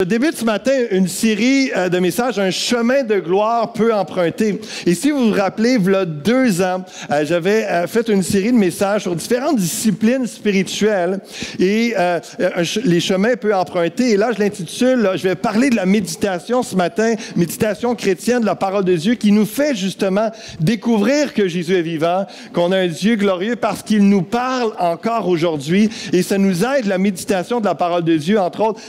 Je débute ce matin une série de messages, un chemin de gloire peu emprunté. Et si vous vous rappelez, il y a 2 ans, j'avais fait une série de messages sur différentes disciplines spirituelles et les chemins peu empruntés. Et là, je l'intitule, je vais parler de la méditation ce matin, méditation chrétienne de la parole de Dieu qui nous fait justement découvrir que Jésus est vivant, qu'on a un Dieu glorieux parce qu'il nous parle encore aujourd'hui. Et ça nous aide, la méditation de la parole de Dieu, entre autres,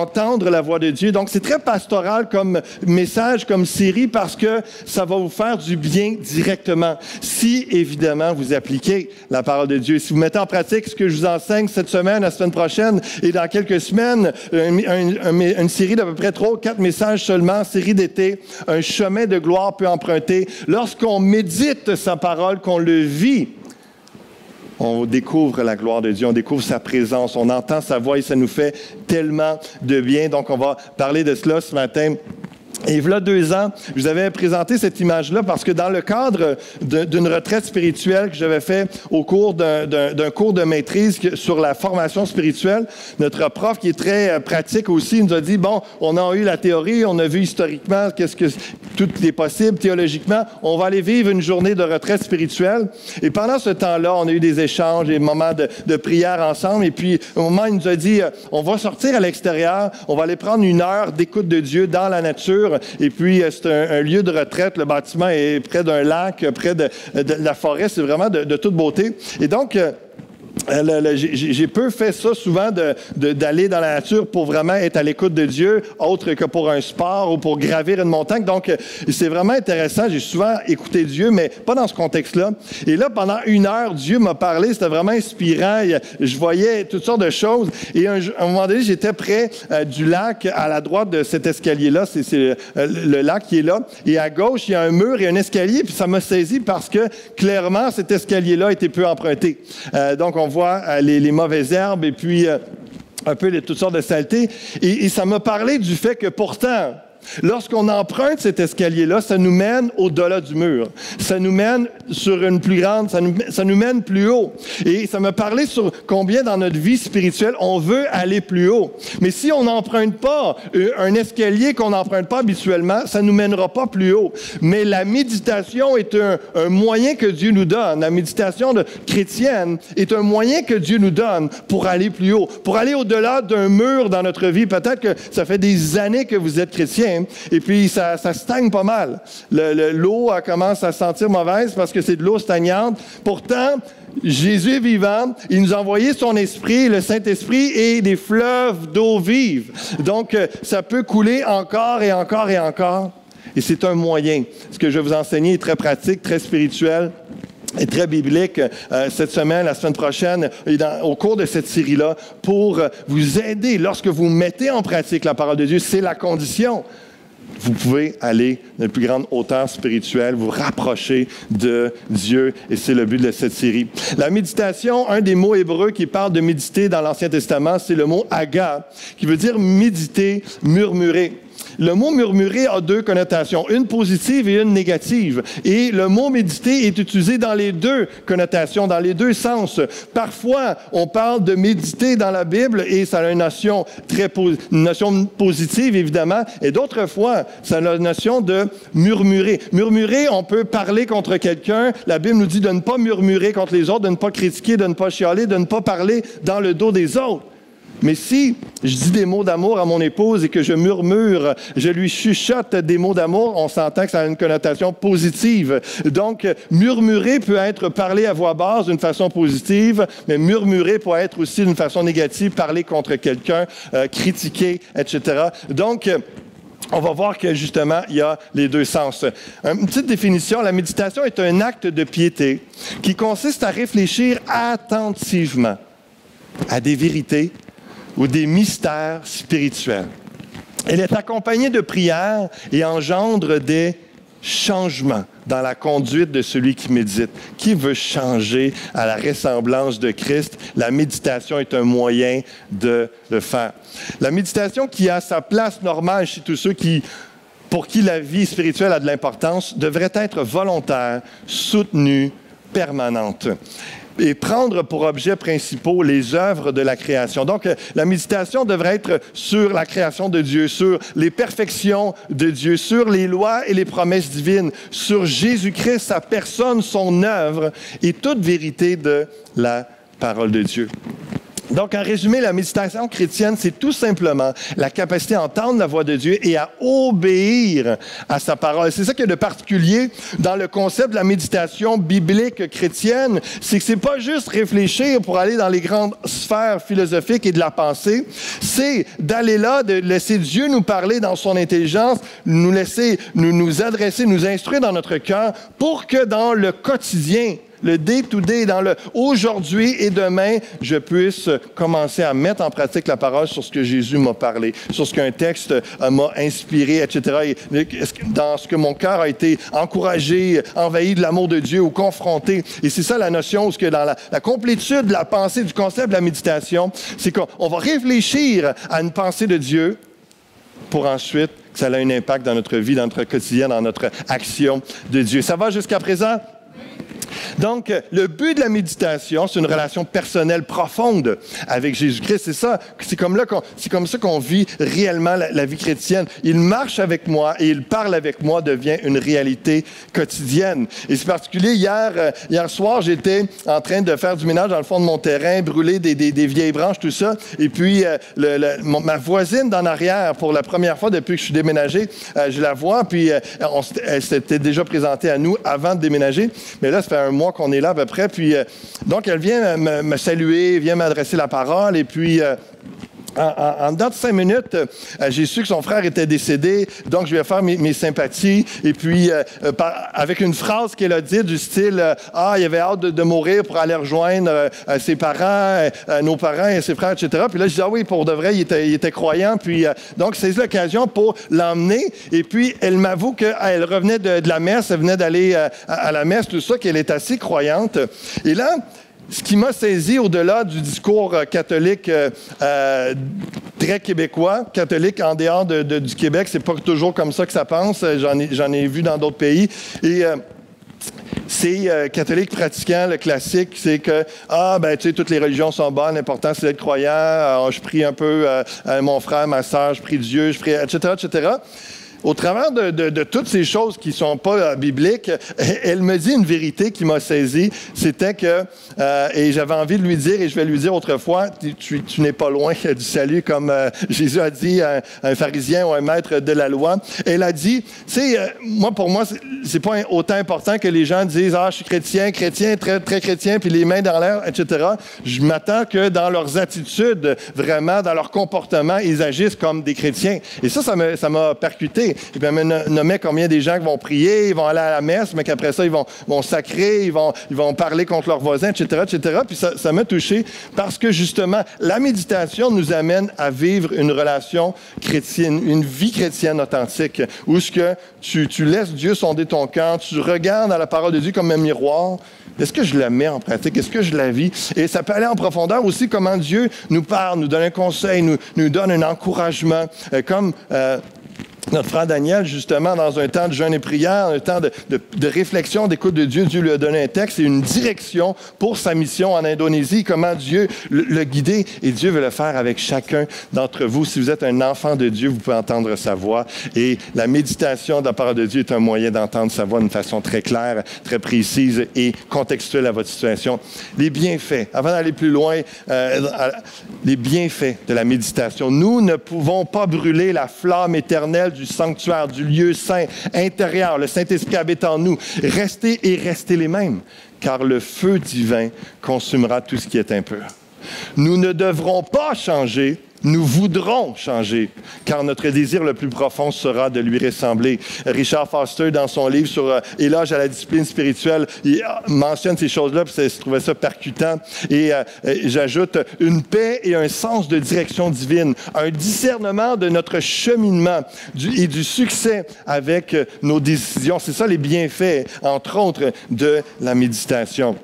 entendre la voix de Dieu. Donc, c'est très pastoral comme message, comme série, parce que ça va vous faire du bien directement. Si, évidemment, vous appliquez la parole de Dieu. Si vous mettez en pratique ce que je vous enseigne cette semaine, la semaine prochaine et dans quelques semaines, une série d'à peu près 3 ou 4 messages seulement, série d'été, un chemin de gloire peu emprunté. Lorsqu'on médite sa parole, qu'on le vit, on découvre la gloire de Dieu, on découvre sa présence, on entend sa voix et ça nous fait tellement de bien. Donc, on va parler de cela ce matin. Et il y a 2 ans, je vous avais présenté cette image-là parce que dans le cadre d'une retraite spirituelle que j'avais fait au cours d'un cours de maîtrise sur la formation spirituelle, notre prof qui est très pratique aussi nous a dit, bon, on a eu la théorie, on a vu historiquement qu'est-ce que tout est possible théologiquement, on va aller vivre une journée de retraite spirituelle. Et pendant ce temps-là, on a eu des échanges, des moments de prière ensemble. Et puis, au moment, il nous a dit, on va sortir à l'extérieur, on va aller prendre 1 heure d'écoute de Dieu dans la nature. Et puis, c'est un lieu de retraite. Le bâtiment est près d'un lac, près de la forêt. C'est vraiment de toute beauté. Et donc, j'ai peu fait ça souvent d'aller dans la nature pour vraiment être à l'écoute de Dieu, autre que pour un sport ou pour gravir une montagne. Donc, c'est vraiment intéressant. J'ai souvent écouté Dieu, mais pas dans ce contexte-là. Et là, pendant 1 heure, Dieu m'a parlé. C'était vraiment inspirant. Je voyais toutes sortes de choses. Et à un moment donné, j'étais près du lac, à la droite de cet escalier-là. C'est le lac qui est là. Et à gauche, il y a un mur et un escalier. Puis ça m'a saisi parce que, clairement, cet escalier-là était peu emprunté. Donc, on voit les mauvaises herbes et puis un peu toutes sortes de saletés. Et ça m'a parlé du fait que pourtant, lorsqu'on emprunte cet escalier-là, ça nous mène au-delà du mur. Ça nous mène sur une plus grande, ça nous mène plus haut. Et ça m'a parlé sur combien dans notre vie spirituelle, on veut aller plus haut. Mais si on n'emprunte pas un escalier qu'on n'emprunte pas habituellement, ça ne nous mènera pas plus haut. Mais la méditation est un moyen que Dieu nous donne. La méditation chrétienne est un moyen que Dieu nous donne pour aller plus haut, pour aller au-delà d'un mur dans notre vie. Peut-être que ça fait des années que vous êtes chrétien, et puis ça stagne pas mal. L'eau commence à sentir mauvaise parce que c'est de l'eau stagnante. Pourtant, Jésus est vivant. Il nous a envoyé son Esprit, le Saint-Esprit, et des fleuves d'eau vive. Donc, ça peut couler encore et encore et encore. Et c'est un moyen. Ce que je vais vous enseigner est très pratique, très spirituel et très biblique cette semaine, la semaine prochaine, et au cours de cette série-là, pour vous aider lorsque vous mettez en pratique la parole de Dieu. C'est la condition. Vous pouvez aller dans une plus grande hauteur spirituelle, vous rapprocher de Dieu, et c'est le but de cette série. La méditation, un des mots hébreux qui parle de méditer dans l'Ancien Testament, c'est le mot « aga », qui veut dire méditer, murmurer. Le mot « murmurer » a 2 connotations, une positive et une négative. Et le mot « méditer » est utilisé dans les 2 connotations, dans les 2 sens. Parfois, on parle de méditer dans la Bible et ça a une notion positive, évidemment. Et d'autres fois, ça a la notion de murmurer. Murmurer, on peut parler contre quelqu'un. La Bible nous dit de ne pas murmurer contre les autres, de ne pas critiquer, de ne pas chialer, de ne pas parler dans le dos des autres. Mais si je dis des mots d'amour à mon épouse et que je murmure, je lui chuchote des mots d'amour, on s'entend que ça a une connotation positive. Donc, murmurer peut être parler à voix basse d'une façon positive, mais murmurer peut être aussi d'une façon négative, parler contre quelqu'un, critiquer, etc. Donc, on va voir que, justement, il y a les 2 sens. Une petite définition, la méditation est un acte de piété qui consiste à réfléchir attentivement à des vérités ou des mystères spirituels. Elle est accompagnée de prières et engendre des changements dans la conduite de celui qui médite. Qui veut changer à la ressemblance de Christ? La méditation est un moyen de le faire. La méditation qui a sa place normale chez tous ceux pour qui la vie spirituelle a de l'importance devrait être volontaire, soutenue, permanente. et prendre pour objets principaux les œuvres de la création. Donc, la méditation devrait être sur la création de Dieu, sur les perfections de Dieu, sur les lois et les promesses divines, sur Jésus-Christ, sa personne, son œuvre et toute vérité de la parole de Dieu. Donc, en résumé, la méditation chrétienne, c'est tout simplement la capacité à entendre la voix de Dieu et à obéir à sa parole. C'est ça qu'il y a de particulier dans le concept de la méditation biblique chrétienne, c'est que c'est pas juste réfléchir pour aller dans les grandes sphères philosophiques et de la pensée, c'est d'aller là, de laisser Dieu nous parler dans son intelligence, nous laisser nous adresser, nous instruire dans notre cœur pour que dans le quotidien, le day-to-day, dans le aujourd'hui et demain, je puisse commencer à mettre en pratique la parole sur ce que Jésus m'a parlé, sur ce qu'un texte m'a inspiré, etc. Et dans ce que mon cœur a été encouragé, envahi de l'amour de Dieu ou confronté. Et c'est ça la notion, que dans la complétude de la pensée, du concept de la méditation, c'est qu'on va réfléchir à une pensée de Dieu pour ensuite que ça ait un impact dans notre vie, dans notre quotidien, dans notre action de Dieu. Ça va jusqu'à présent? Donc, le but de la méditation, c'est une relation personnelle profonde avec Jésus-Christ. C'est comme ça qu'on vit réellement la vie chrétienne. Il marche avec moi et il parle avec moi, devient une réalité quotidienne. Et c'est particulier, hier soir, j'étais en train de faire du ménage dans le fond de mon terrain, brûler des vieilles branches, tout ça. Et puis, ma voisine d'en arrière, pour la première fois depuis que je suis déménagé, je la vois, puis elle s'était déjà présentée à nous avant de déménager. Mais là, ça fait un mois qu'on est là à peu près. Puis, donc, elle vient me saluer, vient m'adresser la parole. Et puis, en dedans de 5 minutes, j'ai su que son frère était décédé. Donc, je lui ai fait mes sympathies. Et puis, avec une phrase qu'elle a dite du style « Ah, il avait hâte de mourir pour aller rejoindre ses parents, nos parents et ses frères, etc. » Puis là, je dis « Ah oui, pour de vrai, il était croyant. » Puis, donc, c'est l'occasion pour l'emmener. Et puis, elle m'avoue qu'elle revenait de la messe. Elle venait d'aller à la messe, tout ça, qu'elle est assez croyante. Et là, ce qui m'a saisi au-delà du discours catholique très québécois, catholique en dehors du Québec, c'est pas toujours comme ça que ça pense. J'en ai vu dans d'autres pays. Et c'est catholique pratiquant, le classique, c'est que, tu sais, toutes les religions sont bonnes, l'important c'est d'être croyant, je prie un peu mon frère, ma sœur, je prie Dieu, je prie, etc., etc. Au travers de toutes ces choses qui ne sont pas bibliques, elle me dit une vérité qui m'a saisi. C'était que, et j'avais envie de lui dire, et je vais lui dire autrefois, tu n'es pas loin du salut, comme Jésus a dit à un pharisien ou un maître de la loi. Elle a dit, tu sais, pour moi, c'est pas autant important que les gens disent, je suis chrétien, très, très chrétien, puis les mains dans l'air, etc. Je m'attends que dans leurs attitudes, vraiment, dans leur comportement, ils agissent comme des chrétiens. Et ça m'a percuté. Et puis, elle me nommait combien des gens qui vont prier, ils vont aller à la messe, mais qu'après ça, ils vont sacrer, ils vont parler contre leurs voisins, etc., etc. Puis ça m'a touché parce que, justement, la méditation nous amène à vivre une relation chrétienne, une vie chrétienne authentique, où ce que tu laisses Dieu sonder ton cœur, tu regardes à la parole de Dieu comme un miroir. Est-ce que je la mets en pratique? Est-ce que je la vis? Et ça peut aller en profondeur aussi, comment Dieu nous parle, nous donne un conseil, nous donne un encouragement, comme notre frère Daniel, justement, dans un temps de jeûne et prière, un temps de réflexion, d'écoute de Dieu, Dieu lui a donné un texte et une direction pour sa mission en Indonésie, comment Dieu l'a guidé. Et Dieu veut le faire avec chacun d'entre vous. Si vous êtes un enfant de Dieu, vous pouvez entendre sa voix. Et la méditation de la parole de Dieu est un moyen d'entendre sa voix d'une façon très claire, très précise et contextuelle à votre situation. Les bienfaits, avant d'aller plus loin, les bienfaits de la méditation. Nous ne pouvons pas brûler la flamme éternelle du sanctuaire, du lieu saint intérieur. Le Saint-Esprit habite en nous. Restez les mêmes, car le feu divin consumera tout ce qui est impur. Nous ne devrons pas changer, nous voudrons changer, car notre désir le plus profond sera de lui ressembler. Richard Foster, dans son livre sur Éloge à la discipline spirituelle, il mentionne ces choses-là, puis je trouvais ça percutant. Et j'ajoute une paix et un sens de direction divine, un discernement de notre cheminement et du succès avec nos décisions. C'est ça les bienfaits, entre autres, de la méditation.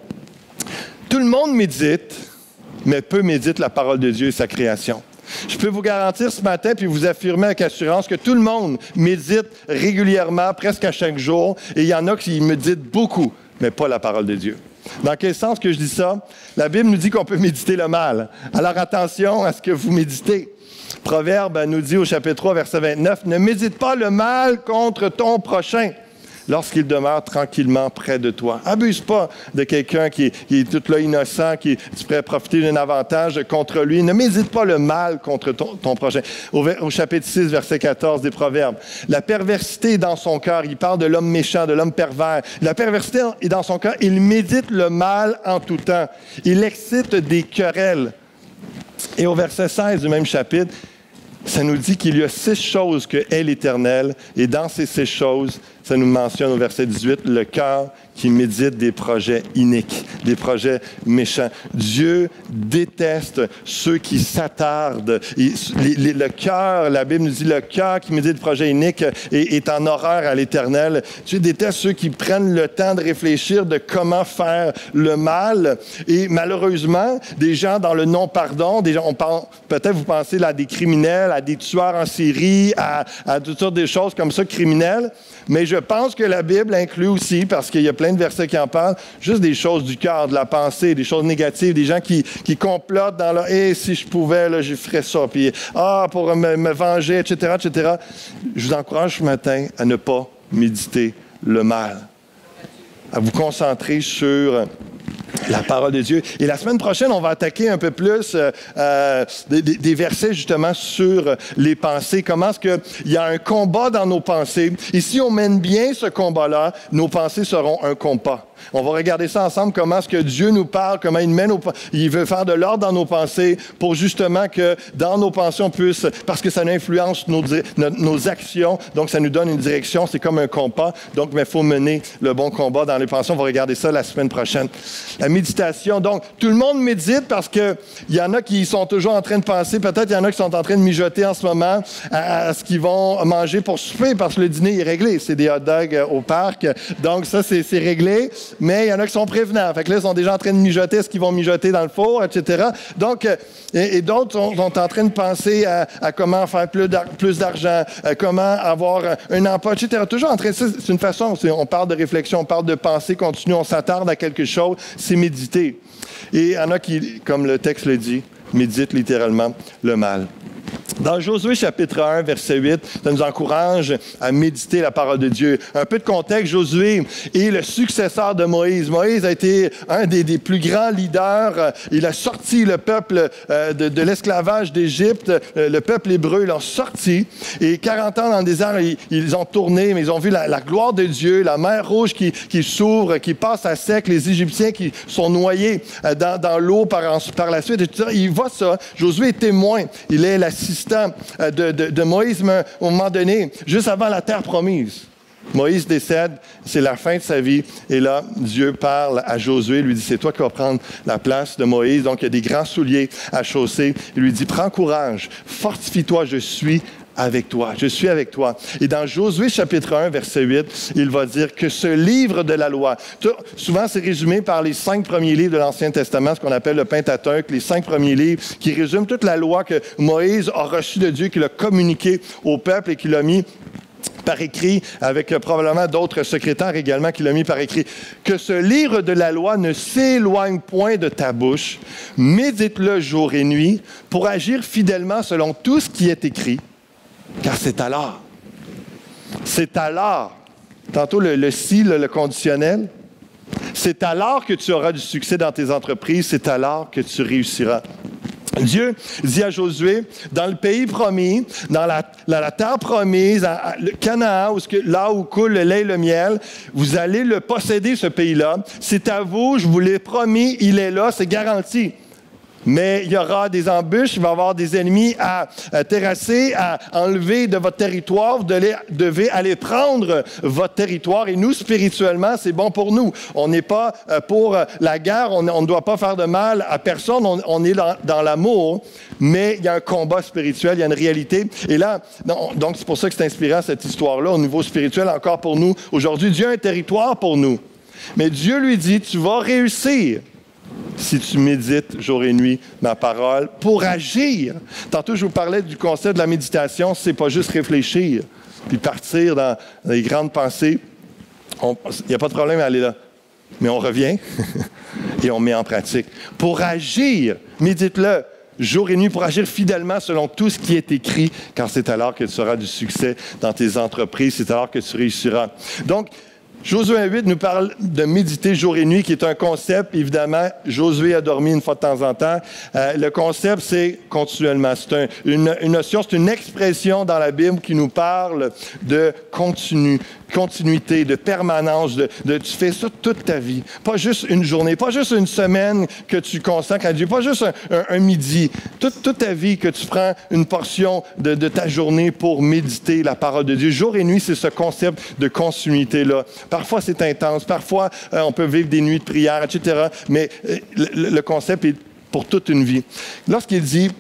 Tout le monde médite, mais peu médite la parole de Dieu et sa création. Je peux vous garantir ce matin, puis vous affirmer avec assurance que tout le monde médite régulièrement, presque à chaque jour, et il y en a qui méditent beaucoup, mais pas la parole de Dieu. Dans quel sens que je dis ça? La Bible nous dit qu'on peut méditer le mal. Alors attention à ce que vous méditez. Proverbe nous dit au chapitre 3, verset 29, « Ne médite pas le mal contre ton prochain lorsqu'il demeure tranquillement près de toi. » Abuse pas de quelqu'un qui est tout là innocent, qui tu pourrais profiter d'un avantage contre lui. Ne médite pas le mal contre ton prochain. Au chapitre 6, verset 14 des Proverbes, « La perversité est dans son cœur. » Il parle de l'homme méchant, de l'homme pervers. La perversité est dans son cœur. Il médite le mal en tout temps. Il excite des querelles. Et au verset 16 du même chapitre, ça nous dit qu'il y a 6 choses que est l'Éternel. Et dans ces 6 choses, ça nous mentionne au verset 18, le cœur qui médite des projets iniques, des projets méchants. Dieu déteste ceux qui s'attardent. Le cœur, la Bible nous dit, le cœur qui médite des projets iniques est en horreur à l'Éternel. Dieu déteste ceux qui prennent le temps de réfléchir de comment faire le mal. Et malheureusement, des gens dans le non-pardon, peut-être vous pensez là, à des criminels, à des tueurs en série, à toutes sortes de choses comme ça, criminelles. Mais je pense que la Bible inclut aussi, parce qu'il y a plein de versets qui en parlent, juste des choses du cœur, de la pensée, des choses négatives, des gens qui complotent dans leur « Hey, si je pouvais, là, je ferais ça. » Puis « Ah, pour me venger, etc., etc. » Je vous encourage ce matin à ne pas méditer le mal, à vous concentrer sur la parole de Dieu. Et la semaine prochaine, on va attaquer un peu plus des versets justement sur les pensées. Comment est-ce qu'il y a un combat dans nos pensées. Et si on mène bien ce combat-là, nos pensées seront un compas. On va regarder ça ensemble, comment est-ce que Dieu nous parle, comment il veut faire de l'ordre dans nos pensées pour justement que dans nos pensées, on puisse, parce que ça influence nos actions, donc ça nous donne une direction, c'est comme un compas. Donc, il faut mener le bon combat dans les pensées. On va regarder ça la semaine prochaine. La méditation, donc, tout le monde médite parce qu'il y en a qui sont toujours en train de penser, peut-être il y en a qui sont en train de mijoter en ce moment à ce qu'ils vont manger pour souper, parce que le dîner est réglé. C'est des hot dogs au parc, donc ça, c'est réglé. Mais il y en a qui sont prévenants. Fait que là, ils sont déjà en train de mijoter ce qu'ils vont mijoter dans le four, etc. Donc, et d'autres sont en train de penser à comment faire plus d'argent, comment avoir un emploi, etc. Toujours en train de... C'est une façon, on parle de réflexion, on parle de pensée continue, on s'attarde à quelque chose, c'est méditer. Et il y en a qui, comme le texte le dit, méditent littéralement le mal. Dans Josué chapitre 1, verset 8, ça nous encourage à méditer la parole de Dieu. Un peu de contexte, Josué est le successeur de Moïse. Moïse a été un des plus grands leaders. Il a sorti le peuple de l'esclavage d'Égypte. Le peuple hébreu l'a sorti. Et 40 ans dans le désert, ils ont tourné, mais ils ont vu la gloire de Dieu, la mer Rouge qui s'ouvre, qui passe à sec, les Égyptiens qui sont noyés dans l'eau par la suite. Etc. Il voit ça. Josué est témoin. Il est l'assistant de Moïse, mais à un moment donné, juste avant la terre promise. Moïse décède, c'est la fin de sa vie, et là, Dieu parle à Josué, lui dit, c'est toi qui vas prendre la place de Moïse, donc il y a des grands souliers à chausser, il lui dit, prends courage, fortifie-toi, je suis avec toi, je suis avec toi. Et dans Josué chapitre 1, verset 8, il va dire que ce livre de la loi, souvent c'est résumé par les 5 premiers livres de l'Ancien Testament, ce qu'on appelle le Pentateuque, les 5 premiers livres qui résument toute la loi que Moïse a reçue de Dieu, qu'il a communiqué au peuple et qu'il a mis par écrit, avec probablement d'autres secrétaires également qu'il a mis par écrit. Que ce livre de la loi ne s'éloigne point de ta bouche, médite-le jour et nuit pour agir fidèlement selon tout ce qui est écrit. Car c'est alors. C'est alors. Tantôt, le si, le conditionnel. C'est alors que tu auras du succès dans tes entreprises. C'est alors que tu réussiras. Dieu dit à Josué, dans le pays promis, dans la terre promise, le Canaan, là où coule le lait et le miel, vous allez le posséder, ce pays-là. C'est à vous, je vous l'ai promis, il est là, c'est garanti. Mais il y aura des embûches, il va y avoir des ennemis à terrasser, à enlever de votre territoire. Vous devez aller prendre votre territoire. Et nous, spirituellement, c'est bon pour nous. On n'est pas pour la guerre, on ne doit pas faire de mal à personne, on est dans l'amour, mais il y a un combat spirituel, il y a une réalité. Et là, donc c'est pour ça que c'est inspirant cette histoire-là, au niveau spirituel, encore pour nous. Aujourd'hui, Dieu a un territoire pour nous. Mais Dieu lui dit, tu vas réussir si tu médites jour et nuit ma parole, pour agir. Tantôt, je vous parlais du concept de la méditation, c'est pas juste réfléchir, puis partir dans les grandes pensées. Il n'y a pas de problème à aller là. mais on revient et on met en pratique. Pour agir, médite-le jour et nuit, pour agir fidèlement selon tout ce qui est écrit, car c'est alors que tu auras du succès dans tes entreprises, c'est alors que tu réussiras. Donc, Josué 8 nous parle de méditer jour et nuit, qui est un concept. Évidemment, Josué a dormi une fois de temps en temps. Le concept, c'est continuellement. C'est une notion, c'est une expression dans la Bible qui nous parle de continuité, de permanence, tu fais ça toute ta vie. Pas juste une journée, pas juste une semaine que tu consacres à Dieu, pas juste un midi. Toute ta vie que tu prends une portion de ta journée pour méditer la parole de Dieu. Jour et nuit, c'est ce concept de continuité-là. Parfois, c'est intense. Parfois, on peut vivre des nuits de prière, etc. Mais le concept est pour toute une vie. Lorsqu'il dit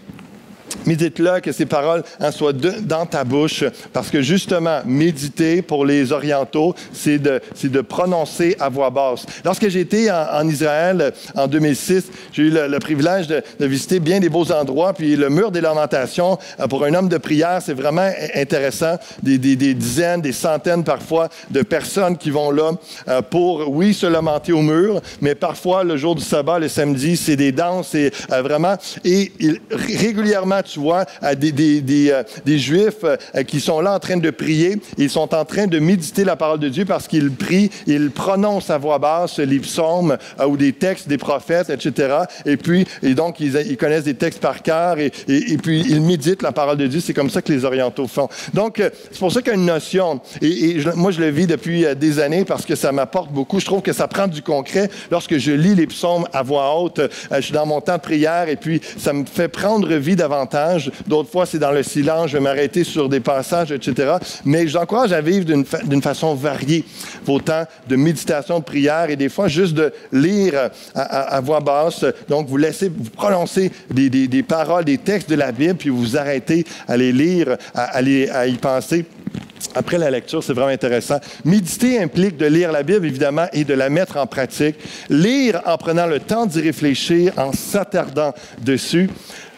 médite-le, que ces paroles soient dans ta bouche, parce que justement, méditer pour les orientaux, c'est de prononcer à voix basse. Lorsque j'ai été en Israël en 2006, j'ai eu le privilège de visiter bien des beaux endroits, puis le mur des lamentations, pour un homme de prière, c'est vraiment intéressant. Des dizaines, des centaines parfois de personnes qui vont là pour, oui, se lamenter au mur, mais parfois, le jour du sabbat, le samedi, c'est des danses, et vraiment, et régulièrement, tu vois, des Juifs qui sont là en train de prier. Ils sont en train de méditer la parole de Dieu parce qu'ils prient, ils prononcent à voix basse les psaumes ou des textes des prophètes, etc. Et donc, ils connaissent des textes par cœur et puis ils méditent la parole de Dieu. C'est comme ça que les Orientaux font. Donc, c'est pour ça qu'il y a une notion. Moi, je le vis depuis des années parce que ça m'apporte beaucoup. Je trouve que ça prend du concret. Lorsque je lis les psaumes à voix haute, je suis dans mon temps de prière et puis ça me fait prendre vie davantage. D'autres fois, c'est dans le silence, je vais m'arrêter sur des passages, etc. Mais je vous encourage à vivre d'une façon variée vos temps de méditation, de prière, et des fois, juste de lire à voix basse. Donc, vous prononcez des paroles, des textes de la Bible, puis vous arrêtez à les lire, à y penser. Après la lecture, c'est vraiment intéressant. Méditer implique de lire la Bible, évidemment, et de la mettre en pratique. Lire en prenant le temps d'y réfléchir, en s'attardant dessus.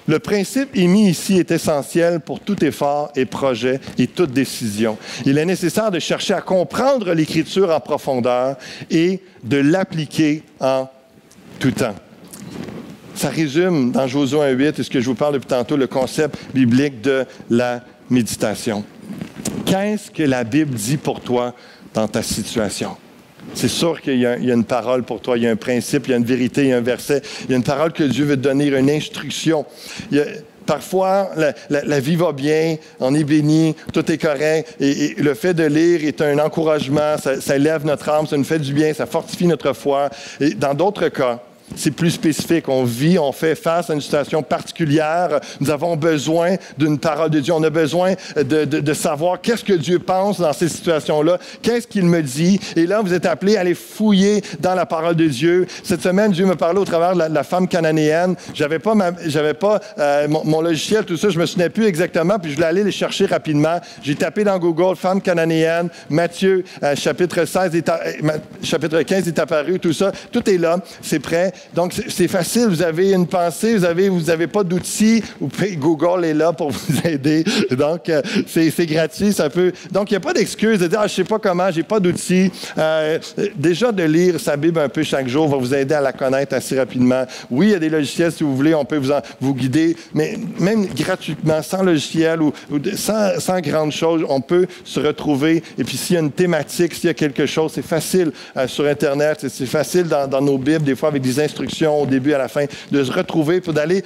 Le principe émis ici est essentiel pour tout effort et projet et toute décision. Il est nécessaire de chercher à comprendre l'Écriture en profondeur et de l'appliquer en tout temps. Ça résume dans Josué 8, et ce que je vous parle depuis tantôt, le concept biblique de la méditation. Qu'est-ce que la Bible dit pour toi dans ta situation? C'est sûr qu'il y a une parole pour toi, il y a un principe, il y a une vérité, il y a un verset, il y a une parole que Dieu veut te donner, une instruction. Parfois, la vie va bien, on est béni, tout est correct, et le fait de lire est un encouragement, ça élève notre âme, ça nous fait du bien, ça fortifie notre foi. Et dans d'autres cas, c'est plus spécifique. On vit, on fait face à une situation particulière. Nous avons besoin d'une parole de Dieu. On a besoin de savoir qu'est-ce que Dieu pense dans ces situations-là. Qu'est-ce qu'il me dit? Et là, vous êtes appelés à aller fouiller dans la parole de Dieu. Cette semaine, Dieu me parlait au travers de la femme cananéenne. J'avais pas mon logiciel, tout ça. Je me souvenais plus exactement. Puis je voulais aller les chercher rapidement. J'ai tapé dans Google femme cananéenne. Matthieu, chapitre 15 est apparu. Tout ça. Tout est là. C'est prêt. Donc, c'est facile. Vous avez une pensée, vous avez pas d'outils. Google est là pour vous aider. Donc, c'est gratuit. Ça peut. Donc, il n'y a pas d'excuse de dire, je sais pas comment, j'ai pas d'outils. Déjà, de lire sa Bible un peu chaque jour va vous aider à la connaître assez rapidement. Oui, il y a des logiciels, si vous voulez, on peut vous guider, mais même gratuitement, sans logiciel ou sans grande chose, on peut se retrouver. Et puis, s'il y a une thématique, s'il y a quelque chose, c'est facile sur Internet, c'est facile dans nos Bibles, des fois avec des instructions au début, à la fin, de se retrouver pour aller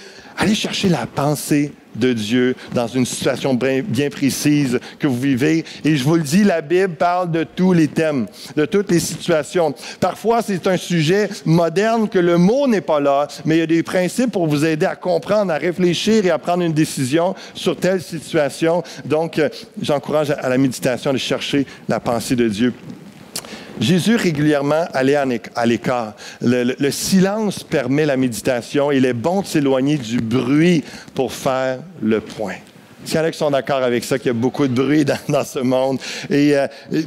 chercher la pensée de Dieu dans une situation bien précise que vous vivez. Et je vous le dis, la Bible parle de tous les thèmes, de toutes les situations. Parfois, c'est un sujet moderne que le mot n'est pas là, mais il y a des principes pour vous aider à comprendre, à réfléchir et à prendre une décision sur telle situation. Donc, j'encourage à la méditation de chercher la pensée de Dieu. Jésus régulièrement allait à l'écart. Le silence permet la méditation. Il est bon de s'éloigner du bruit pour faire le point. S'il y en a qui sont d'accord avec ça, qu'il y a beaucoup de bruit dans ce monde. Et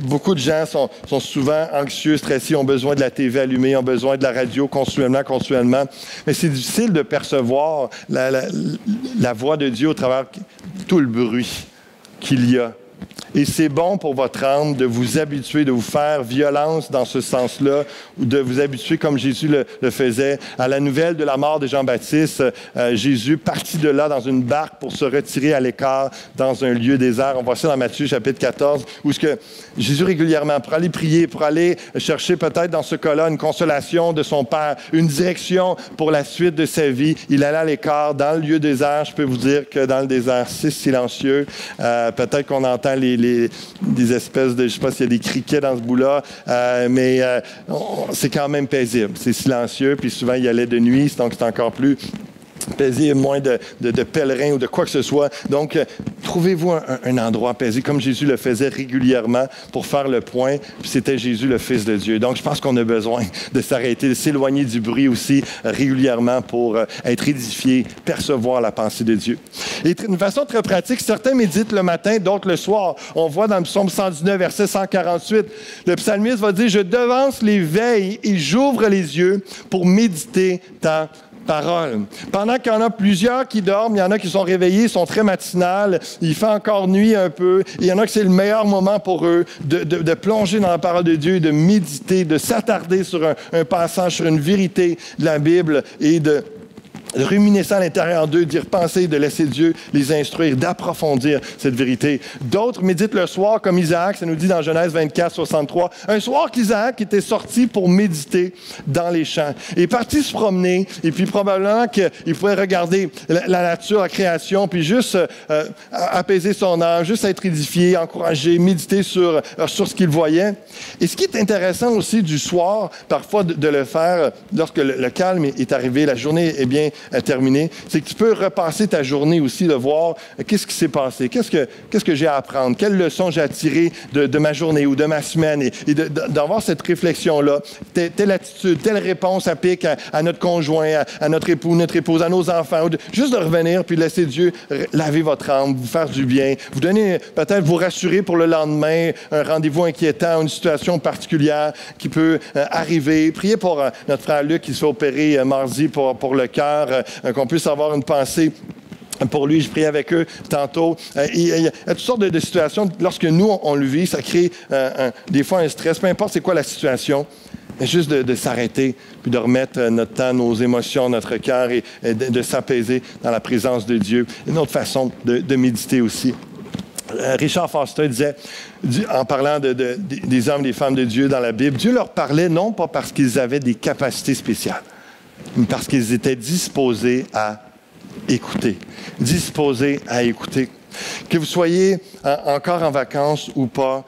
beaucoup de gens sont souvent anxieux, stressés, ont besoin de la TV allumée, ont besoin de la radio continuellement. Mais c'est difficile de percevoir la voix de Dieu au travers tout le bruit qu'il y a Et c'est bon pour votre âme de vous habituer, de vous faire violence dans ce sens-là, ou de vous habituer, comme Jésus le faisait, à la nouvelle de la mort de Jean-Baptiste. Jésus partit de là dans une barque pour se retirer à l'écart dans un lieu désert. On voit ça dans Matthieu chapitre 14, où ce que Jésus régulièrement, pour aller prier, pour aller chercher peut-être dans ce cas-là une consolation de son Père, une direction pour la suite de sa vie, il allait à l'écart dans le lieu désert. Je peux vous dire que dans le désert, c'est silencieux. Peut-être qu'on entend des espèces de, je ne sais pas s'il y a des criquets dans ce bout-là, mais c'est quand même paisible. C'est silencieux, puis souvent il y allait de nuit, donc c'est encore plus paisible, moins de pèlerins ou de quoi que ce soit. Donc, trouvez-vous un endroit paisible, comme Jésus le faisait régulièrement pour faire le point, puis c'était Jésus le Fils de Dieu. Donc, je pense qu'on a besoin de s'arrêter, de s'éloigner du bruit aussi régulièrement pour être édifié, percevoir la pensée de Dieu. Et d'une façon très pratique, certains méditent le matin, d'autres le soir. On voit dans le psaume 119, verset 148, le psalmiste va dire « Je devance les veilles et j'ouvre les yeux pour méditer ta parole. » Pendant qu'il y en a plusieurs qui dorment, il y en a qui sont réveillés, sont très matinales, il fait encore nuit un peu, il y en a que c'est le meilleur moment pour eux de plonger dans la parole de Dieu, de méditer, de s'attarder sur un passage, sur une vérité de la Bible et de ruminer ça à l'intérieur d'eux, d'y repenser, de laisser Dieu les instruire, d'approfondir cette vérité. D'autres méditent le soir, comme Isaac, ça nous dit dans Genèse 24, 63. Un soir qu'Isaac était sorti pour méditer dans les champs. Il est parti se promener, et puis probablement qu'il pouvait regarder la nature, la création, puis juste apaiser son âme, juste être édifié, encouragé, méditer sur ce qu'il voyait. Et ce qui est intéressant aussi du soir, parfois de le faire, lorsque le calme est arrivé, la journée est bien terminé, c'est que tu peux repasser ta journée aussi, de voir qu'est-ce qui s'est passé, qu'est-ce que j'ai à apprendre, quelles leçons j'ai à tirer de ma journée ou de ma semaine, et d'avoir cette réflexion-là, telle attitude, telle réponse applique à notre conjoint, à notre époux, notre épouse, à nos enfants, juste de revenir puis de laisser Dieu laver votre âme, vous faire du bien, vous donner, peut-être vous rassurer pour le lendemain, un rendez-vous inquiétant, une situation particulière qui peut arriver. Priez pour notre frère Luc qui se fait opérer mardi pour le cœur, qu'on puisse avoir une pensée pour lui. Je prie avec eux tantôt. Il y a toutes sortes de situations. Lorsque nous, on le vit, ça crée des fois un stress. Peu importe c'est quoi la situation, mais juste de s'arrêter, puis de remettre notre temps, nos émotions, notre cœur et de s'apaiser dans la présence de Dieu. Une autre façon de méditer aussi. Richard Foster disait, en parlant des hommes et des femmes de Dieu dans la Bible, Dieu leur parlait non pas parce qu'ils avaient des capacités spéciales, mais parce qu'ils étaient disposés à écouter. Disposés à écouter. Que vous soyez encore en vacances ou pas,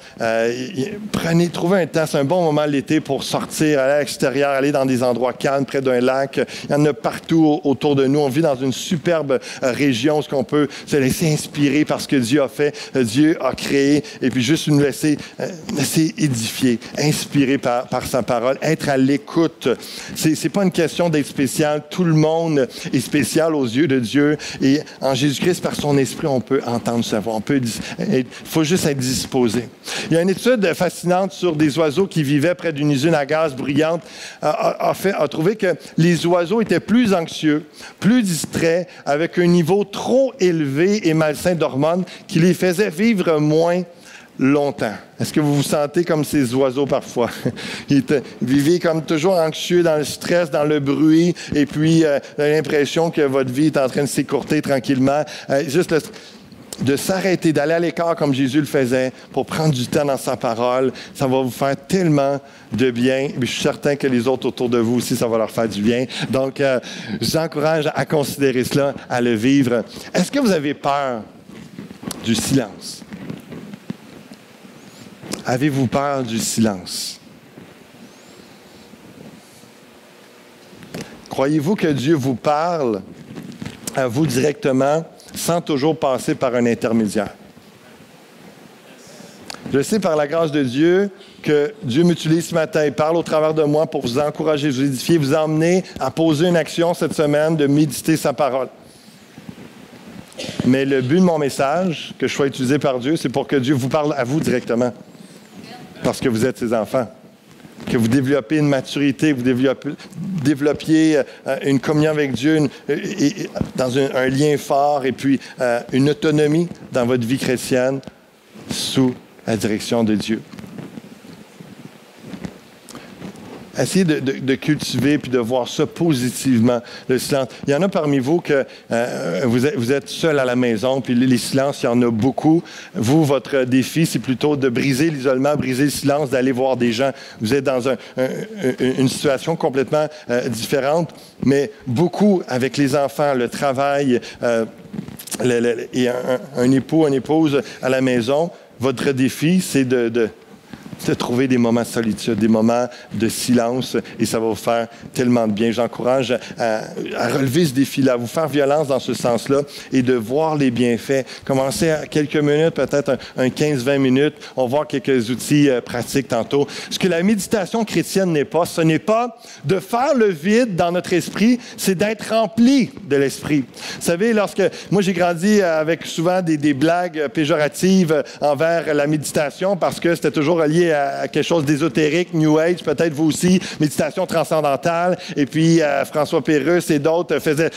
trouvez un temps, c'est un bon moment l'été pour sortir, aller à l'extérieur, aller dans des endroits calmes, près d'un lac. Il y en a partout autour de nous. On vit dans une superbe région où on peut se laisser inspirer par ce que Dieu a fait, Dieu a créé, et puis juste nous laisser édifier, inspirer par sa parole, être à l'écoute. C'est pas une question d'être spécial. Tout le monde est spécial aux yeux de Dieu, et en Jésus-Christ, par son esprit, on peut entendre sa voix. Il faut juste être disposé. Il y a une étude fascinante sur des oiseaux qui vivaient près d'une usine à gaz bruyante, a trouvé que les oiseaux étaient plus anxieux, plus distraits, avec un niveau trop élevé et malsain d'hormones qui les faisait vivre moins longtemps. Est-ce que vous vous sentez comme ces oiseaux parfois? Ils vivez comme toujours anxieux, dans le stress, dans le bruit, et puis vous avez l'impression que votre vie est en train de s'écourter tranquillement. De s'arrêter, d'aller à l'écart comme Jésus le faisait, pour prendre du temps dans sa parole, ça va vous faire tellement de bien. Je suis certain que les autres autour de vous aussi, ça va leur faire du bien. Donc, je vous encourage à considérer cela, à le vivre. Est-ce que vous avez peur du silence? Avez-vous peur du silence? Croyez-vous que Dieu vous parle à vous directement, sans toujours passer par un intermédiaire? Je sais par la grâce de Dieu que Dieu m'utilise ce matin. Il parle au travers de moi pour vous encourager, vous édifier, vous emmener à poser une action cette semaine, de méditer sa parole. Mais le but de mon message, que je sois utilisé par Dieu, c'est pour que Dieu vous parle à vous directement. Parce que vous êtes ses enfants. Que vous développez une maturité, vous développiez une communion avec Dieu dans un lien fort et puis une autonomie dans votre vie chrétienne sous la direction de Dieu. Essayez de cultiver puis de voir ça positivement, le silence. Il y en a parmi vous que vous êtes seul à la maison, puis les silences, il y en a beaucoup. Vous, votre défi, c'est plutôt de briser l'isolement, briser le silence, d'aller voir des gens. Vous êtes dans une situation complètement différente, mais beaucoup avec les enfants, le travail, et un époux, une épouse à la maison. Votre défi, c'est de trouver des moments de solitude, des moments de silence, et ça va vous faire tellement de bien. J'encourage à relever ce défi-là, à vous faire violence dans ce sens-là et de voir les bienfaits. Commencez à quelques minutes, peut-être un 15-20 minutes. On va voir quelques outils pratiques tantôt. Ce que la méditation chrétienne n'est pas, ce n'est pas de faire le vide dans notre esprit, c'est d'être rempli de l'esprit. Vous savez, moi j'ai grandi avec souvent des blagues péjoratives envers la méditation parce que c'était toujours relié à quelque chose d'ésotérique, New Age, peut-être vous aussi, méditation transcendantale, et puis François Pérusse et d'autres faisaient,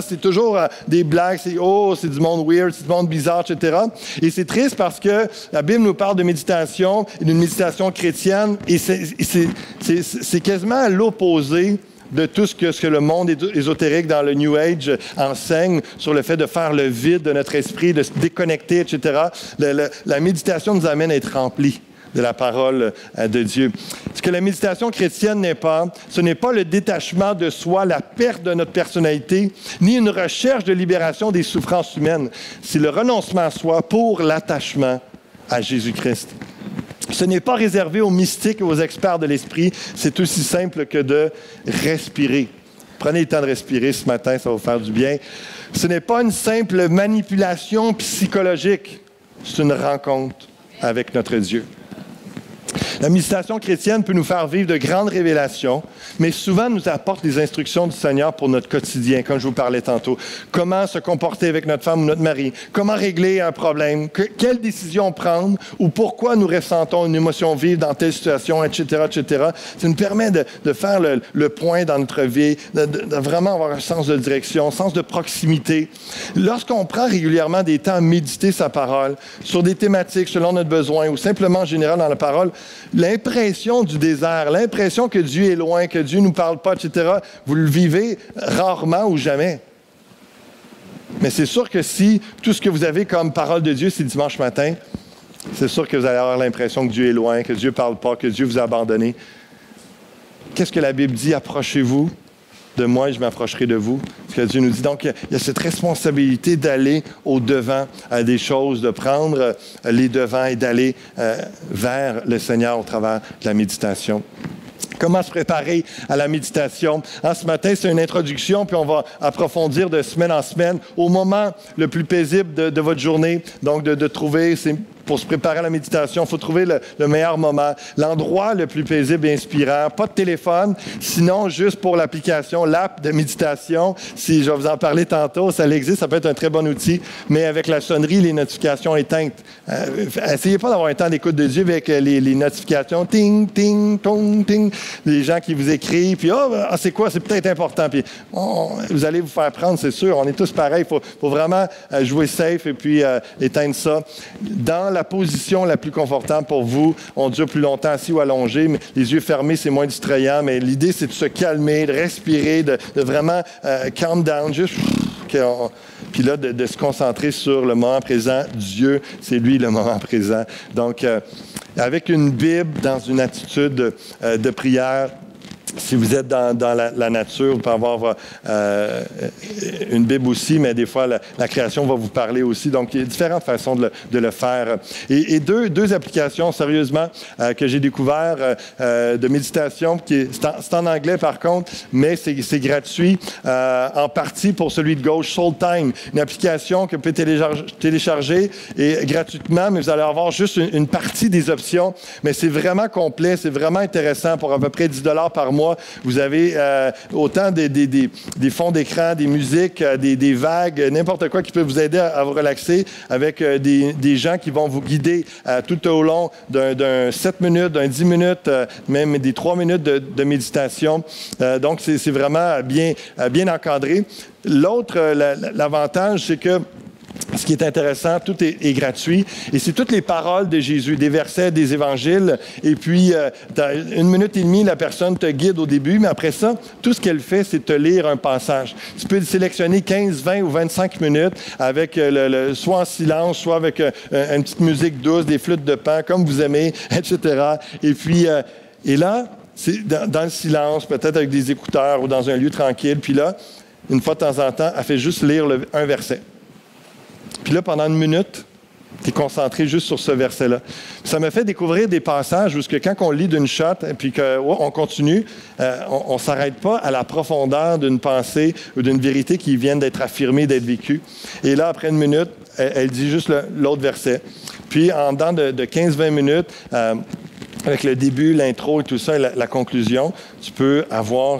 c'est toujours des blagues, c'est du monde weird, c'est du monde bizarre, etc. Et c'est triste parce que la Bible nous parle de méditation, d'une méditation chrétienne, et c'est quasiment à l'opposé de tout ce que le monde ésotérique dans le New Age enseigne sur le fait de faire le vide de notre esprit, de se déconnecter, etc. La méditation nous amène à être remplis de la parole de Dieu. Ce que la méditation chrétienne n'est pas, ce n'est pas le détachement de soi, la perte de notre personnalité, ni une recherche de libération des souffrances humaines. C'est le renoncement à soi pour l'attachement à Jésus-Christ. Ce n'est pas réservé aux mystiques et aux experts de l'esprit, c'est aussi simple que de respirer. Prenez le temps de respirer ce matin, ça va vous faire du bien. Ce n'est pas une simple manipulation psychologique, c'est une rencontre avec notre Dieu. La méditation chrétienne peut nous faire vivre de grandes révélations, mais souvent nous apporte les instructions du Seigneur pour notre quotidien, comme je vous parlais tantôt. Comment se comporter avec notre femme ou notre mari, comment régler un problème, quelle décision prendre ou pourquoi nous ressentons une émotion vive dans telle situation, etc., etc. Ça nous permet de faire le point dans notre vie, de vraiment avoir un sens de direction, un sens de proximité. Lorsqu'on prend régulièrement des temps à méditer sa parole sur des thématiques selon notre besoin ou simplement en général dans la parole, l'impression du désert, l'impression que Dieu est loin, que Dieu ne nous parle pas, etc., vous le vivez rarement ou jamais. Mais c'est sûr que si tout ce que vous avez comme parole de Dieu, c'est dimanche matin, c'est sûr que vous allez avoir l'impression que Dieu est loin, que Dieu ne parle pas, que Dieu vous a abandonné. Qu'est-ce que la Bible dit? Approchez-vous de moi et je m'approcherai de vous. Ce que Dieu nous dit. Donc, il y a cette responsabilité d'aller au-devant des choses, de prendre les devants et d'aller vers le Seigneur au travers de la méditation. Comment se préparer à la méditation? Ce matin, c'est une introduction, puis on va approfondir de semaine en semaine au moment le plus paisible de votre journée. Donc, de trouver... Pour se préparer à la méditation, il faut trouver le meilleur moment, l'endroit le plus paisible et inspirant. Pas de téléphone, sinon juste pour l'application, l'app de méditation. Si je vais vous en parler tantôt, ça existe, ça peut être un très bon outil, mais avec la sonnerie, les notifications éteintes. Essayez pas d'avoir un temps d'écoute de Dieu avec les notifications, ting, ting, tong, ting, les gens qui vous écrivent, puis c'est quoi, c'est peut-être important, puis vous allez vous faire prendre, c'est sûr, on est tous pareils, il faut vraiment jouer safe et puis éteindre ça. Dans la position la plus confortable pour vous, on dure plus longtemps assis ou allongé, mais les yeux fermés, c'est moins distrayant, mais l'idée, c'est de se calmer, de respirer, de vraiment calm down, juste... Puis là, de se concentrer sur le moment présent. Dieu, c'est lui le moment présent. Donc, avec une Bible, dans une attitude de prière, si vous êtes dans la nature, vous pouvez avoir une Bible aussi, mais des fois, la création va vous parler aussi. Donc, il y a différentes façons de le faire. Et deux applications, sérieusement, que j'ai découvert de méditation, c'est en anglais par contre, mais c'est gratuit, en partie pour celui de gauche, Soul Time, une application que vous pouvez télécharger et gratuitement, mais vous allez avoir juste une partie des options. Mais c'est vraiment complet, c'est vraiment intéressant pour à peu près 10 $ par mois. Vous avez autant des fonds d'écran, des musiques, des vagues, n'importe quoi qui peut vous aider à vous relaxer avec des gens qui vont vous guider tout au long d'un 7 minutes, d'un 10 minutes, même des 3 minutes de méditation. Donc, c'est vraiment bien encadré. L'autre, l'avantage, c'est que Ce qui est intéressant, tout est gratuit. Et c'est toutes les paroles de Jésus, des versets, des évangiles. Et puis, 1 minute et demie, la personne te guide au début, mais après ça, tout ce qu'elle fait, c'est te lire un passage. Tu peux sélectionner 15, 20 ou 25 minutes avec soit en silence, soit avec une petite musique douce, des flûtes de Pan, comme vous aimez, etc. Et puis, et là, c'est dans le silence, peut-être avec des écouteurs ou dans un lieu tranquille. Puis là, une fois de temps en temps, elle fait juste lire un verset. Puis là, pendant 1 minute, tu es concentré juste sur ce verset-là. Ça m'a fait découvrir des passages où quand on lit d'une shot et puis qu'on continue, on ne s'arrête pas à la profondeur d'une pensée ou d'une vérité qui vient d'être affirmée, d'être vécue. Et là, après 1 minute, elle dit juste l'autre verset. Puis, en dedans de 15-20 minutes, avec le début, l'intro et tout ça, et la conclusion, tu peux avoir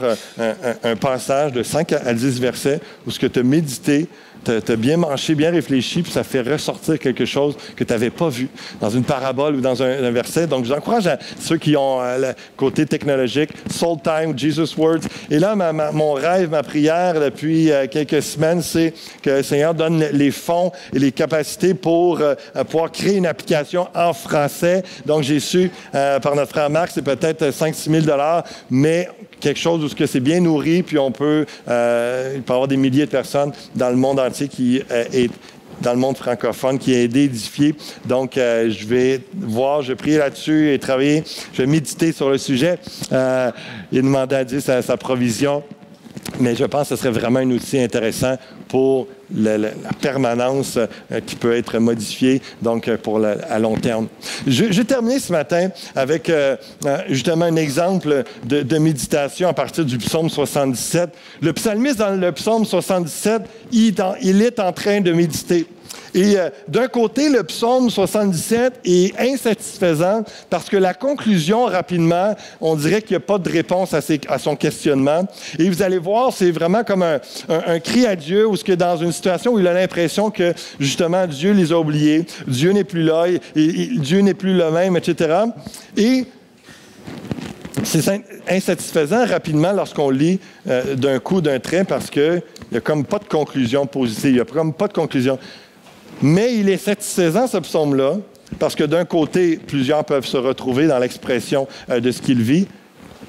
un passage de 5 à 10 versets où ce que tu as médité, tu as bien mâché, bien réfléchi, puis ça fait ressortir quelque chose que tu n'avais pas vu dans une parabole ou dans un verset. Donc, j'encourage à ceux qui ont le côté technologique, Soul Time, Jesus Words. Et là, mon rêve, ma prière depuis quelques semaines, c'est que le Seigneur donne les fonds et les capacités pour pouvoir créer une application en français. Donc, j'ai su, par notre frère Marc, c'est peut-être 5-6 000 $, mais quelque chose où c'est bien nourri, puis il peut y avoir des milliers de personnes dans le monde entier qui est dans le monde francophone, qui est aidé, édifié. Donc, je vais prier là-dessus et travailler. Je vais méditer sur le sujet et demander à Dieu sa provision. Mais je pense que ce serait vraiment un outil intéressant pour la permanence qui peut être modifiée, donc à long terme. J'ai terminé ce matin avec justement un exemple de méditation à partir du psaume 77. Le psalmiste, dans le psaume 77, il est en train de méditer. Et d'un côté, le psaume 77 est insatisfaisant parce que la conclusion, rapidement, on dirait qu'il n'y a pas de réponse à son questionnement. Et vous allez voir, c'est vraiment comme un cri à Dieu, où dans une situation où il a l'impression que, justement, Dieu les a oubliés, Dieu n'est plus là, et Dieu n'est plus le même, etc. Et c'est insatisfaisant rapidement lorsqu'on lit d'un coup, d'un trait, parce qu'il n'y a comme pas de conclusion positive, il n'y a comme pas de conclusion. Mais il est satisfaisant, ce psaume-là, parce que d'un côté, plusieurs peuvent se retrouver dans l'expression de ce qu'ils vivent.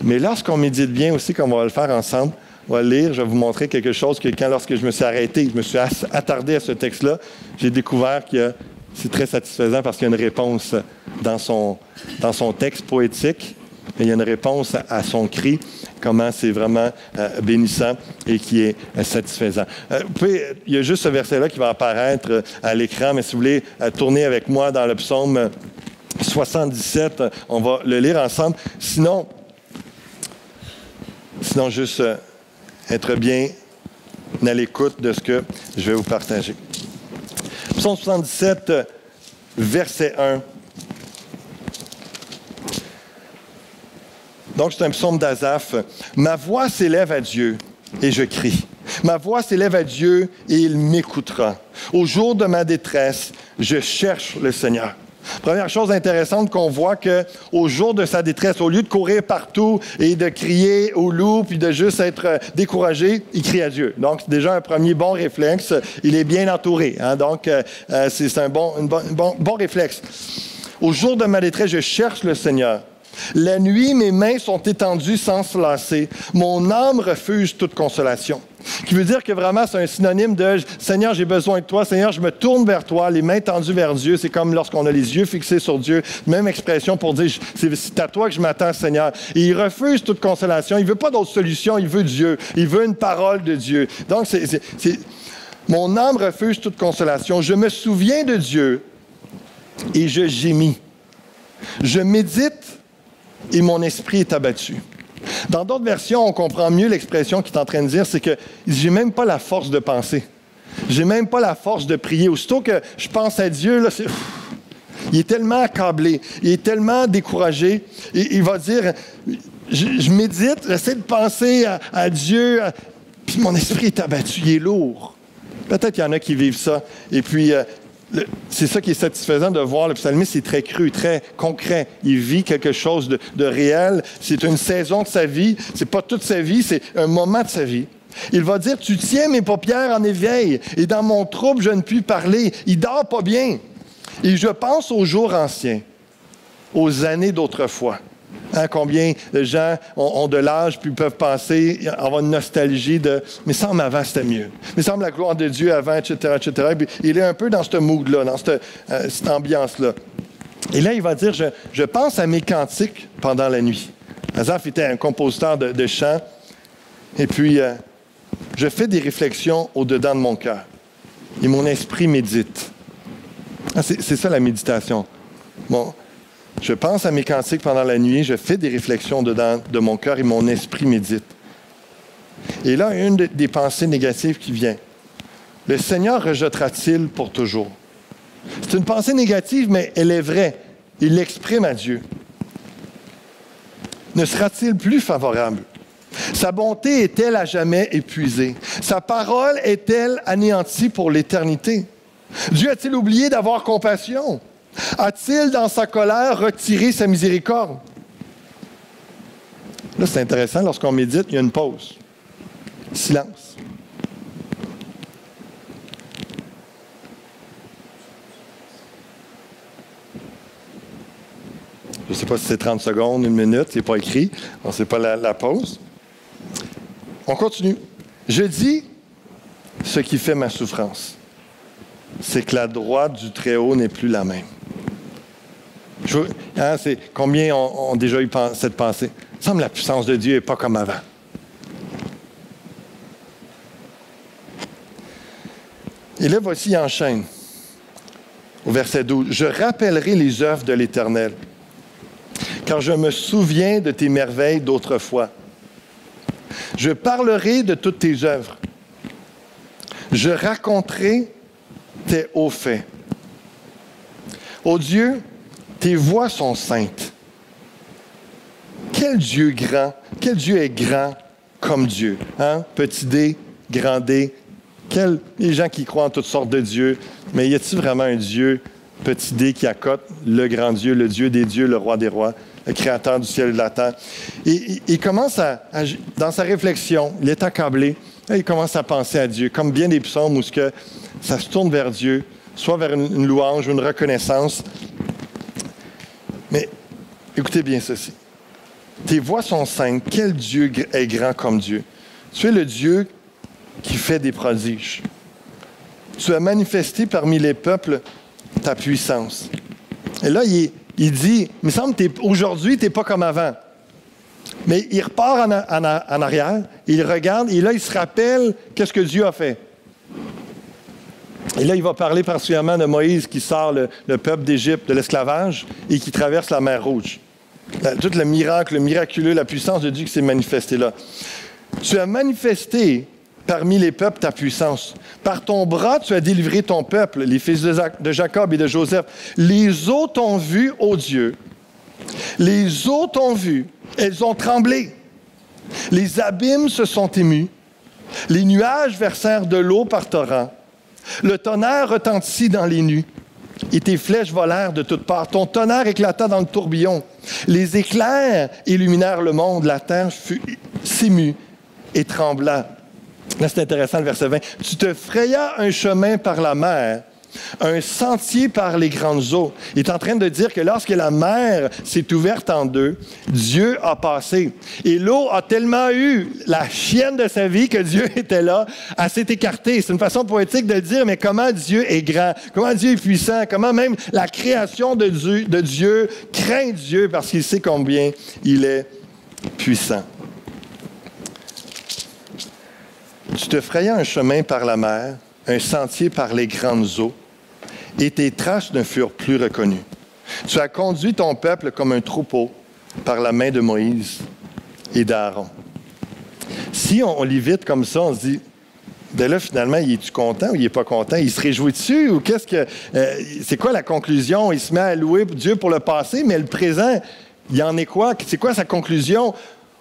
Mais lorsqu'on médite bien aussi, comme on va le faire ensemble, on va le lire, je vais vous montrer quelque chose que lorsque je me suis arrêté, je me suis attardé à ce texte-là, j'ai découvert que c'est très satisfaisant parce qu'il y a une réponse dans son texte poétique. Il y a une réponse à son cri, comment c'est vraiment bénissant et qui est satisfaisant. Il y a juste ce verset-là qui va apparaître à l'écran, mais si vous voulez tourner avec moi dans le psaume 77, on va le lire ensemble. Sinon juste être bien à l'écoute de ce que je vais vous partager. Psaume 77, verset 1. Donc, c'est un psaume d'Asaph. « Ma voix s'élève à Dieu et je crie. Ma voix s'élève à Dieu et il m'écoutera. Au jour de ma détresse, je cherche le Seigneur. » Première chose intéressante qu'on voit qu'au jour de sa détresse, au lieu de courir partout et de crier au loup puis de juste être découragé, il crie à Dieu. Donc, c'est déjà un premier bon réflexe. Il est bien entouré. Hein? Donc, c'est un bon réflexe. Au jour de ma détresse, je cherche le Seigneur. La nuit, mes mains sont étendues sans se lasser. Mon âme refuse toute consolation. Qui veut dire que vraiment, c'est un synonyme de « Seigneur, j'ai besoin de toi. Seigneur, je me tourne vers toi. » Les mains tendues vers Dieu, c'est comme lorsqu'on a les yeux fixés sur Dieu. Même expression pour dire « C'est à toi que je m'attends, Seigneur. » Et il refuse toute consolation. Il ne veut pas d'autre solution. Il veut Dieu. Il veut une parole de Dieu. Donc, mon âme refuse toute consolation. Je me souviens de Dieu et je gémis. Je médite et mon esprit est abattu. Dans d'autres versions, on comprend mieux l'expression qu'il est en train de dire, c'est que j'ai même pas la force de penser. J'ai même pas la force de prier. Aussitôt que je pense à Dieu, là, il est tellement accablé, il est tellement découragé. Et il va dire, je médite, j'essaie de penser à Dieu, puis mon esprit est abattu, il est lourd. Peut-être qu'il y en a qui vivent ça. Et puis, c'est ça qui est satisfaisant de voir le psalmiste, c'est très cru, très concret. Il vit quelque chose de réel. C'est une saison de sa vie. C'est pas toute sa vie, c'est un moment de sa vie. Il va dire, tu tiens mes paupières en éveil, et dans mon trouble, je ne puis parler. Il dort pas bien. Et je pense aux jours anciens, aux années d'autrefois. Hein, combien de gens ont de l'âge puis peuvent penser, avoir une nostalgie de « mais semble avant, c'était mieux. Mais semble la gloire de Dieu avant, etc., etc. » Puis il est un peu dans ce mood-là, dans cette ambiance-là. Et là, il va dire, je pense à mes cantiques pendant la nuit. Asaph était un compositeur de chants. Et puis, je fais des réflexions au-dedans de mon cœur. Et mon esprit médite. Ah, c'est ça la méditation. Bon, je pense à mes cantiques pendant la nuit, je fais des réflexions au-dedans de mon cœur et mon esprit médite. Et là, une des pensées négatives qui vient. Le Seigneur rejettera-t-il pour toujours? C'est une pensée négative, mais elle est vraie. Il l'exprime à Dieu. Ne sera-t-il plus favorable? Sa bonté est-elle à jamais épuisée? Sa parole est-elle anéantie pour l'éternité? Dieu a-t-il oublié d'avoir compassion? A-t-il, dans sa colère, retiré sa miséricorde? Là, c'est intéressant, lorsqu'on médite, il y a une pause. Silence. Je ne sais pas si c'est 30 secondes, 1 minute, c'est pas écrit. On ne sait pas la pause. On continue. Je dis ce qui fait ma souffrance. C'est que la droite du Très-Haut n'est plus la même. C'est combien ont déjà eu cette pensée? Il me semble que la puissance de Dieu n'est pas comme avant. Et là, voici, il enchaîne. Au verset 12. Je rappellerai les œuvres de l'Éternel, car je me souviens de tes merveilles d'autrefois. Je parlerai de toutes tes œuvres. Je raconterai tes hauts faits. Ô Dieu, tes voies sont saintes. Quel Dieu grand, quel Dieu est grand comme Dieu. Hein? Petit D, grand D. Les gens qui croient en toutes sortes de dieux, mais y a-t-il vraiment un Dieu, petit D, qui accote le grand Dieu, le Dieu des dieux, le roi des rois, le créateur du ciel et de la terre? Et il commence dans sa réflexion, il est accablé, là, il commence à penser à Dieu, comme bien des psaumes où ça se tourne vers Dieu, soit vers une louange ou une reconnaissance. Mais écoutez bien ceci. Tes voies sont saintes. Quel Dieu est grand comme Dieu? Tu es le Dieu qui fait des prodiges. Tu as manifesté parmi les peuples ta puissance. Et là, il dit, il me semble qu'aujourd'hui, tu n'es pas comme avant. Mais il repart en arrière, il regarde, et là, il se rappelle qu'est-ce que Dieu a fait. Et là, il va parler particulièrement de Moïse qui sort le peuple d'Égypte de l'esclavage et qui traverse la mer Rouge. Tout le miracle, le miraculeux, la puissance de Dieu qui s'est manifestée là. Tu as manifesté parmi les peuples ta puissance. Par ton bras, tu as délivré ton peuple, les fils de Jacob et de Joseph. Les eaux t'ont vu, ô Dieu. Les eaux t'ont vu. Elles ont tremblé. Les abîmes se sont émus. Les nuages versèrent de l'eau par torrents. Le tonnerre retentit dans les nues. Et tes flèches volèrent de toutes parts. Ton tonnerre éclata dans le tourbillon. Les éclairs illuminèrent le monde. La terre s'émut et trembla. Là, c'est intéressant, le verset 20. Tu te frayas un chemin par la mer, un sentier par les grandes eaux. Il est en train de dire que lorsque la mer s'est ouverte en deux, Dieu a passé. Et l'eau a tellement eu la chienne de sa vie que Dieu était là, elle s'est écartée. C'est une façon poétique de le dire, mais comment Dieu est grand, comment Dieu est puissant, comment même la création de Dieu craint Dieu parce qu'il sait combien il est puissant. Tu te frayas un chemin par la mer, un sentier par les grandes eaux, et tes traces ne furent plus reconnues. Tu as conduit ton peuple comme un troupeau par la main de Moïse et d'Aaron. Si on lit vite comme ça, on se dit, ben là, finalement, il est-tu content ou il n'est pas content? Il se réjouit dessus ou c'est quoi la conclusion? Il se met à louer Dieu pour le passé, mais le présent, il en est quoi? C'est quoi sa conclusion?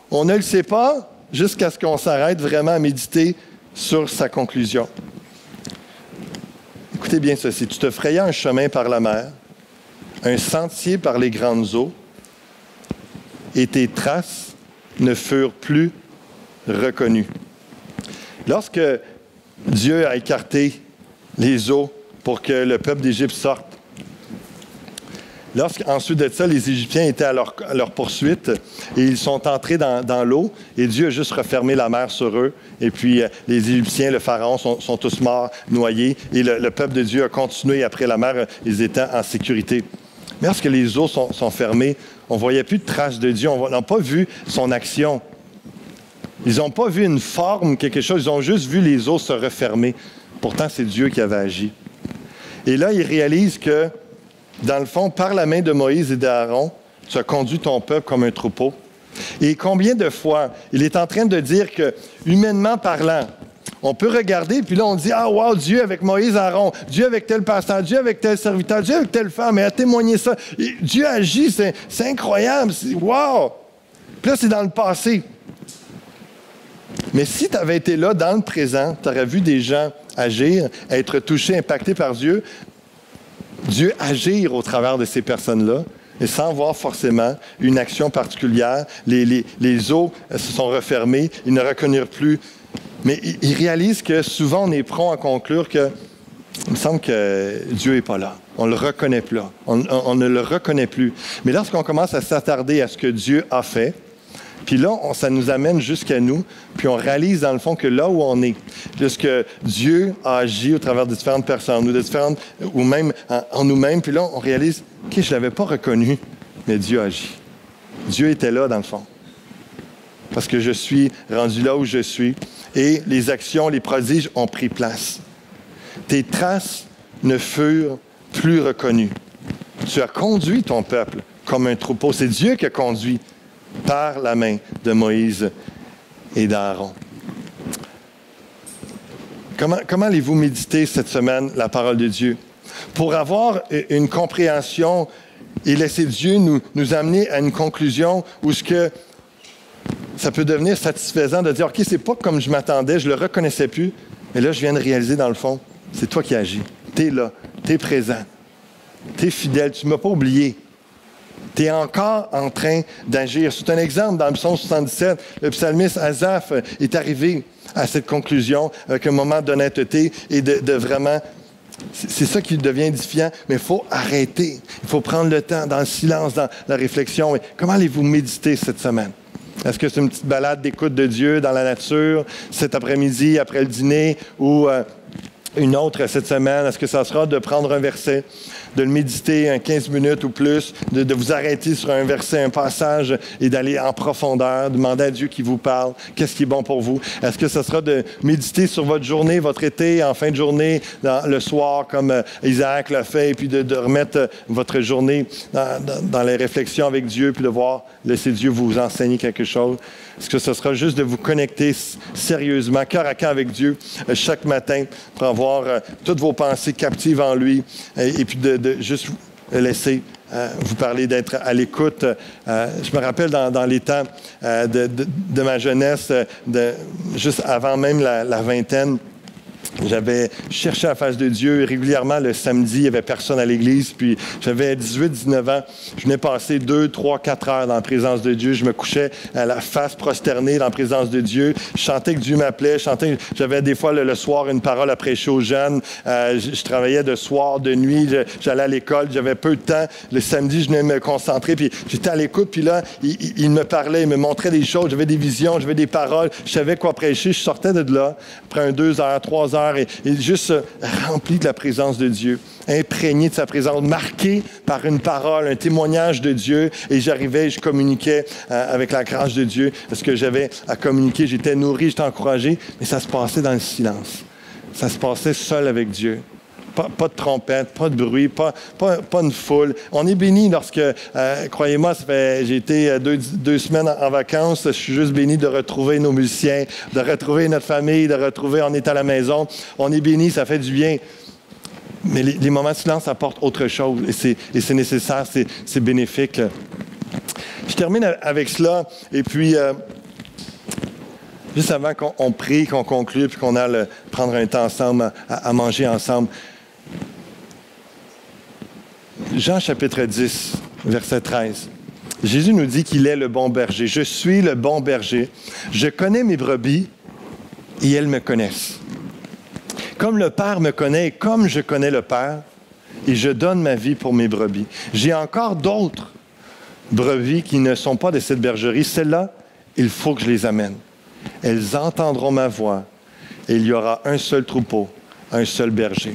On ne le sait pas jusqu'à ce qu'on s'arrête vraiment à méditer sur sa conclusion. Écoutez bien ceci. Tu te frayas un chemin par la mer, un sentier par les grandes eaux, et tes traces ne furent plus reconnues. Lorsque Dieu a écarté les eaux pour que le peuple d'Égypte sorte, ensuite de ça, les Égyptiens étaient à leur poursuite et ils sont entrés dans l'eau et Dieu a juste refermé la mer sur eux. Et puis les Égyptiens, le Pharaon, sont tous morts, noyés. Et le peuple de Dieu a continué après la mer, ils étaient en sécurité. Mais lorsque les eaux sont fermées, on ne voyait plus de traces de Dieu. On n'a pas vu son action. Ils n'ont pas vu une forme, quelque chose. Ils ont juste vu les eaux se refermer. Pourtant, c'est Dieu qui avait agi. Et là, ils réalisent que dans le fond, par la main de Moïse et d'Aaron, tu as conduit ton peuple comme un troupeau. Et combien de fois il est en train de dire que, humainement parlant, on peut regarder, puis là, on dit « Ah, wow, Dieu avec Moïse, Aaron, Dieu avec tel pasteur, Dieu avec tel serviteur, Dieu avec telle femme, et a témoigné ça. Et Dieu agit, c'est incroyable, wow! » Puis là, c'est dans le passé. Mais si tu avais été là, dans le présent, tu aurais vu des gens agir, être touchés, impactés par Dieu, Dieu agir au travers de ces personnes-là, et sans voir forcément une action particulière. Les eaux se sont refermées, ils ne reconnurent plus. Mais ils réalisent que souvent, on est prompt à conclure que il me semble que Dieu n'est pas là. On ne le reconnaît plus. On ne le reconnaît plus. Mais lorsqu'on commence à s'attarder à ce que Dieu a fait, puis là, ça nous amène jusqu'à nous, puis on réalise dans le fond que là où on est, lorsque Dieu a agi au travers de différentes personnes, ou même en nous-mêmes, puis là, on réalise, OK, je ne l'avais pas reconnu, mais Dieu a agi. Dieu était là dans le fond. Parce que je suis rendu là où je suis, et les actions, les prodiges ont pris place. Tes traces ne furent plus reconnues. Tu as conduit ton peuple comme un troupeau. C'est Dieu qui a conduit par la main de Moïse et d'Aaron. Comment allez-vous méditer cette semaine la parole de Dieu? Pour avoir une compréhension et laisser Dieu nous amener à une conclusion où ce que ça peut devenir satisfaisant de dire, OK, c'est pas comme je m'attendais, je le reconnaissais plus, mais là, je viens de réaliser dans le fond, c'est toi qui agis. Tu es là, tu es présent, tu es fidèle, tu ne m'as pas oublié. Tu es encore en train d'agir. C'est un exemple dans le psaume 77. Le psalmiste Asaph est arrivé à cette conclusion avec un moment d'honnêteté et de vraiment... C'est ça qui devient édifiant, mais il faut arrêter. Il faut prendre le temps dans le silence, dans la réflexion. Et comment allez-vous méditer cette semaine? Est-ce que c'est une petite balade d'écoute de Dieu dans la nature cet après-midi, après le dîner, ou une autre cette semaine? Est-ce que ça sera de prendre un verset, de le méditer 15 minutes ou plus, de vous arrêter sur un verset, un passage et d'aller en profondeur, demander à Dieu qui vous parle, qu'est-ce qui est bon pour vous? Est-ce que ça sera de méditer sur votre journée, votre été, en fin de journée, le soir, comme Isaac l'a fait, et puis de remettre votre journée dans les réflexions avec Dieu, puis de voir, laisser Dieu vous enseigner quelque chose? Est-ce que ce sera juste de vous connecter sérieusement, cœur à cœur avec Dieu, chaque matin, pour avoir toutes vos pensées captives en lui, et puis de juste laisser vous parler, d'être à l'écoute. Je me rappelle dans les temps de ma jeunesse, juste avant même la vingtaine, j'avais cherché la face de Dieu régulièrement le samedi, il n'y avait personne à l'église, puis j'avais 18-19 ans, je venais passer 2, 3, 4 heures dans la présence de Dieu, je me couchais à la face prosternée dans la présence de Dieu, je chantais que Dieu m'appelait, j'avais des fois le soir une parole à prêcher aux jeunes, je travaillais de soir, de nuit, j'allais à l'école, j'avais peu de temps, le samedi je venais me concentrer, puis j'étais à l'écoute, puis là, il me parlait, il me montrait des choses, j'avais des visions, j'avais des paroles, je savais quoi prêcher, je sortais de là, après 2 heures, 3 heures, et juste rempli de la présence de Dieu, imprégné de sa présence, marqué par une parole, un témoignage de Dieu, et j'arrivais, je communiquais avec la grâce de Dieu, parce que j'avais à communiquer, j'étais nourri, j'étais encouragé, mais ça se passait dans le silence. Ça se passait seul avec Dieu. Pas de trompette, pas de bruit, pas une foule. On est béni lorsque, croyez-moi, j'ai été 2 semaines en vacances, je suis juste béni de retrouver nos musiciens, de retrouver notre famille, on est à la maison. On est béni, ça fait du bien. Mais les moments de silence apportent autre chose et c'est nécessaire, c'est bénéfique. Je termine avec cela et puis... juste avant qu'on prie, qu'on conclue, puis qu'on aille prendre un temps ensemble, à manger ensemble. Jean chapitre 10, verset 13. Jésus nous dit qu'il est le bon berger. Je suis le bon berger. Je connais mes brebis et elles me connaissent. Comme le Père me connaît et comme je connais le Père, et je donne ma vie pour mes brebis. J'ai encore d'autres brebis qui ne sont pas de cette bergerie. Celles-là, il faut que je les amène. Elles entendront ma voix et il y aura un seul troupeau, un seul berger.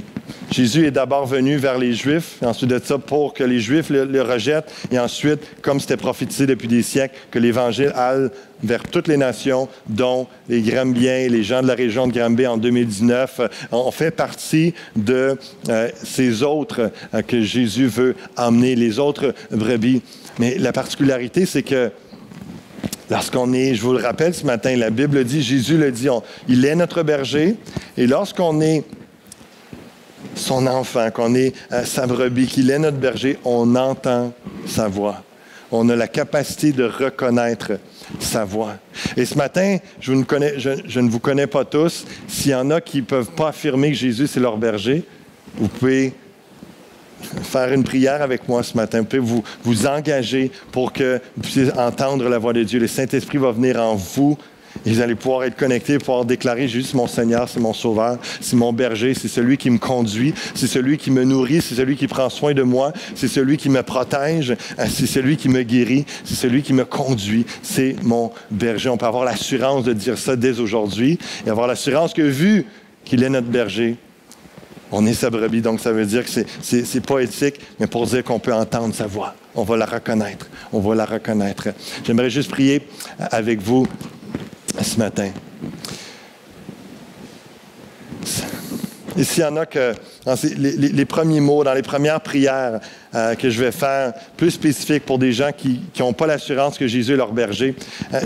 Jésus est d'abord venu vers les Juifs, et ensuite de ça, pour que les Juifs le rejettent, et ensuite, comme c'était prophétisé depuis des siècles, que l'Évangile aille vers toutes les nations, dont les Grambiens, les gens de la région de Granby en 2019, ont fait partie de ces autres que Jésus veut emmener, les autres brebis. Mais la particularité, c'est que lorsqu'on est, je vous le rappelle ce matin, la Bible dit, Jésus le dit, il est notre berger, et lorsqu'on est son enfant, qu'on est sa brebis, qu'il est notre berger, on entend sa voix. On a la capacité de reconnaître sa voix. Et ce matin, je ne vous connais pas tous. S'il y en a qui ne peuvent pas affirmer que Jésus, c'est leur berger, vous pouvez faire une prière avec moi ce matin. Vous pouvez vous engager pour que vous puissiez entendre la voix de Dieu. Le Saint-Esprit va venir en vous. Et vous allez pouvoir être connectés, pouvoir déclarer, Jésus, c'est mon Seigneur, c'est mon Sauveur, c'est mon berger, c'est celui qui me conduit, c'est celui qui me nourrit, c'est celui qui prend soin de moi, c'est celui qui me protège, c'est celui qui me guérit, c'est celui qui me conduit, c'est mon berger. On peut avoir l'assurance de dire ça dès aujourd'hui et avoir l'assurance que vu qu'il est notre berger, on est sa brebis. Donc ça veut dire que c'est poétique, mais pour dire qu'on peut entendre sa voix. On va la reconnaître. On va la reconnaître. J'aimerais juste prier avec vous ce matin. Et s'il y en a que, dans les premiers mots, dans les premières prières que je vais faire, plus spécifiques pour des gens qui n'ont pas l'assurance que Jésus est leur berger,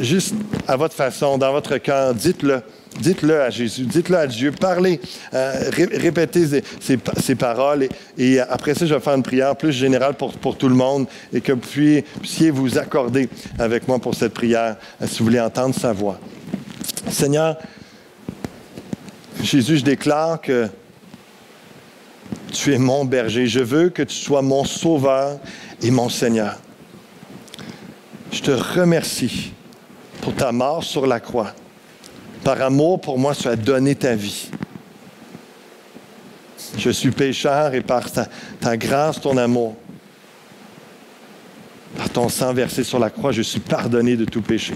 juste à votre façon, dans votre cœur, dites-le. Dites-le à Jésus, dites-le à Dieu, parlez, répétez ces paroles et après ça, je vais faire une prière plus générale pour tout le monde et que vous puissiez vous accorder avec moi pour cette prière si vous voulez entendre sa voix. Seigneur, Jésus, je déclare que tu es mon berger. Je veux que tu sois mon sauveur et mon Seigneur. Je te remercie pour ta mort sur la croix. Par amour pour moi, tu as donné ta vie. Je suis pécheur et par ta grâce, ton amour, par ton sang versé sur la croix, je suis pardonné de tout péché.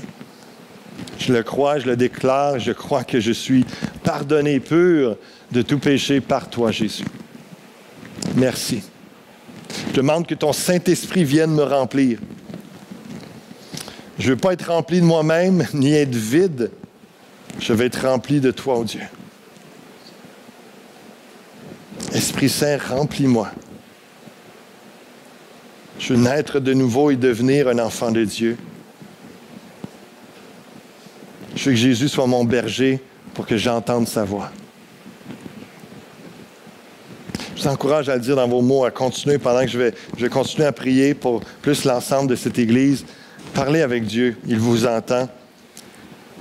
Je le crois, je le déclare, je crois que je suis pardonné, pur de tout péché par toi, Jésus. Merci. Je demande que ton Saint-Esprit vienne me remplir. Je ne veux pas être rempli de moi-même, ni être vide. Je vais être rempli de toi, oh Dieu. Esprit Saint, remplis-moi. Je veux naître de nouveau et devenir un enfant de Dieu. Je veux que Jésus soit mon berger pour que j'entende sa voix. Je vous encourage à le dire dans vos mots, à continuer pendant que je vais continuer à prier pour plus l'ensemble de cette Église. Parlez avec Dieu, il vous entend.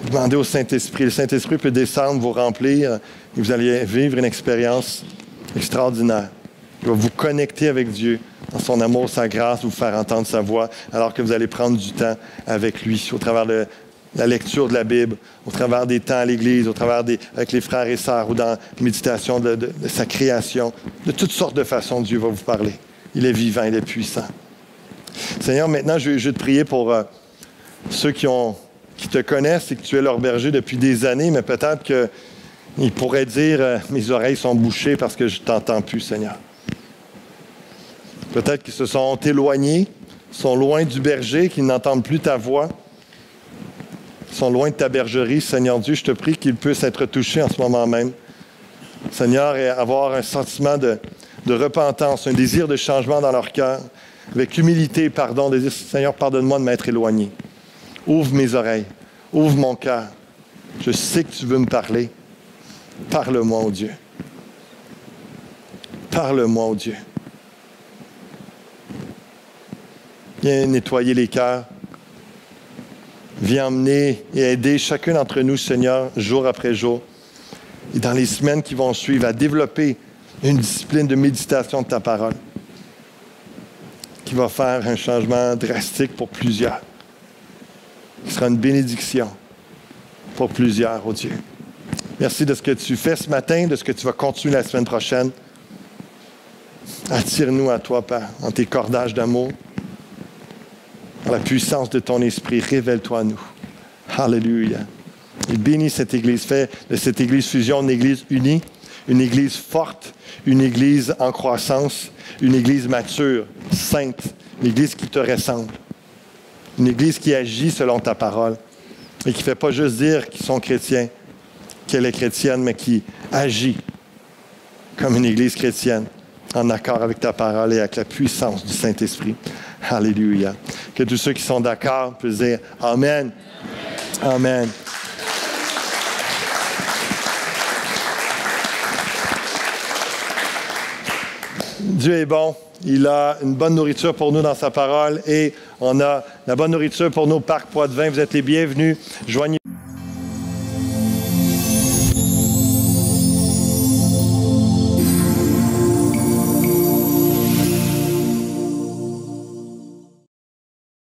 Demandez au Saint-Esprit. Le Saint-Esprit peut descendre, vous remplir, et vous allez vivre une expérience extraordinaire. Il va vous connecter avec Dieu, dans son amour, sa grâce, vous faire entendre sa voix, alors que vous allez prendre du temps avec lui, au travers de la lecture de la Bible, au travers des temps à l'Église, au travers avec les frères et sœurs, ou dans la méditation de sa création. De toutes sortes de façons, Dieu va vous parler. Il est vivant, il est puissant. Seigneur, maintenant, je vais te prier pour ceux qui te connaissent et que tu es leur berger depuis des années, mais peut-être qu'ils pourraient dire mes oreilles sont bouchées parce que je ne t'entends plus, Seigneur. Peut-être qu'ils se sont éloignés, sont loin du berger, qu'ils n'entendent plus ta voix, sont loin de ta bergerie. Seigneur Dieu, je te prie qu'ils puissent être touchés en ce moment même. Seigneur, et avoir un sentiment de repentance, un désir de changement dans leur cœur, avec humilité et pardon, de dire, Seigneur, pardonne-moi de m'être éloigné. Ouvre mes oreilles, ouvre mon cœur. Je sais que tu veux me parler. Parle-moi, oh Dieu. Parle-moi, oh Dieu. Viens nettoyer les cœurs. Viens emmener et aider chacun d'entre nous, Seigneur, jour après jour. Et dans les semaines qui vont suivre, à développer une discipline de méditation de ta parole qui va faire un changement drastique pour plusieurs. Qui sera une bénédiction pour plusieurs, oh Dieu. Merci de ce que tu fais ce matin, de ce que tu vas continuer la semaine prochaine. Attire-nous à toi, Père, en tes cordages d'amour. Dans la puissance de ton esprit, révèle-toi à nous. Alléluia. Et bénis cette Église. Fais de cette Église Fusion une Église unie, une Église forte, une Église en croissance, une Église mature, sainte, une Église qui te ressemble. Une Église qui agit selon ta parole et qui ne fait pas juste dire qu'ils sont chrétiens, qu'elle est chrétienne, mais qui agit comme une Église chrétienne, en accord avec ta parole et avec la puissance du Saint-Esprit. Alléluia. Que tous ceux qui sont d'accord puissent dire Amen. Amen. Dieu est bon. Il a une bonne nourriture pour nous dans sa parole et on a la bonne nourriture pour nos parcs Poids-de-Vin. Vous êtes les bienvenus. Joignez